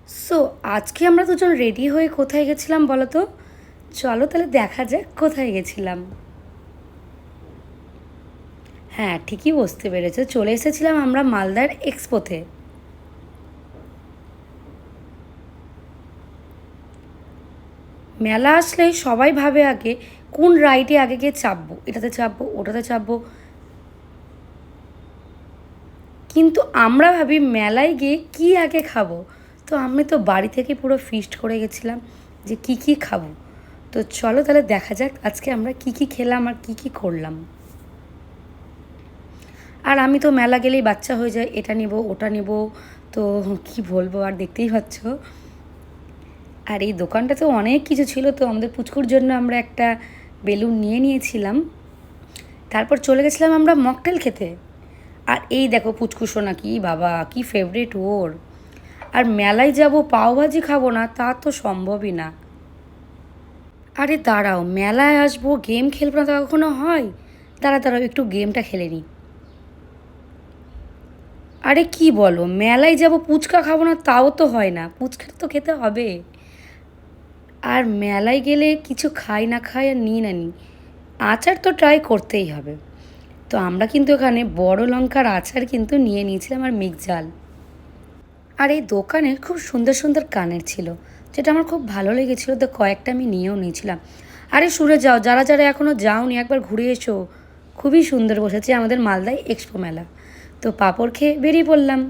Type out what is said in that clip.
So আজকে আমরা দুজন রেডি হয়ে কোথায় গেছিলাম বলো তো? চলো তাহলে দেখা যাক কোথায় গেছিলাম। হ্যাঁ, ঠিকই বুঝতে পেরেছো, চলে এসেছিলাম আমরা মালদার এক্সপোতে। মেলা আসলেই সবাই ভাবে আগে কোন রাইডে আগে গিয়ে চাপবো, এটাতে চাপবো ওটাতে চাপবো, কিন্তু আমরা ভাবি মেলায় গিয়ে কি আগে খাবো। তো আমি তো বাড়ি থেকে পুরো ফিস্ট করে গেছিলাম যে কি কি খাবো। তো চলো তাহলে দেখা যাক আজকে আমরা কি কি খেলাম আর কি কি করলাম। আর আমি তো মেলা গেলেই বাচ্চা হয়ে যায়, এটা নেব ওটা নেব, তো কি বলবো, আর দেখতেই পাচ্ছ। আর এই দোকানটাতে অনেক কিছু ছিল, তো আমাদের পুচকুর জন্য আমরা একটা বেলুন নিয়ে নিয়েছিলাম। তারপর চলে গেছিলাম আমরা মকটেল খেতে। আর এই দেখো পুচকু সোনা, কি বাবা কি ফেভারিট ওর। আর মেলায় যাব পাওভাজি খাবো না তা তো সম্ভবই না। আরে দাঁড়াও, মেলায় আসবো গেম খেলবো না তা কখনো হয়? দাঁড়াও একটু গেমটা খেলে নিই। আরে কি বলো, মেলায় যাব ফুচকা খাবো না তাও তো হয় না, ফুচকাটা তো খেতে হবে। আর মেলায় গেলে কিছু খাই না খাই আর নিই না নিই, আচার তো ট্রাই করতেই হবে। তো আমরা কিন্তু এখানে বড় লঙ্কার আচার কিন্তু নিয়ে নিয়েছিলাম আর মিক্স ঝাল। আর এই দোকানে খুব সুন্দর সুন্দর কানের ছিল, যেটা আমার খুব ভালো লেগেছিলো, তো কয়েকটা আমি নিয়েও নিয়েছিলাম। আরে সরে যাও, যারা যারা এখনও যাওনি একবার ঘুরে এসো, খুবই সুন্দর বসেছে আমাদের মালদায় এক্সপো মেলা। তো পাঁপড় খেয়ে বেরিয়ে পড়লাম।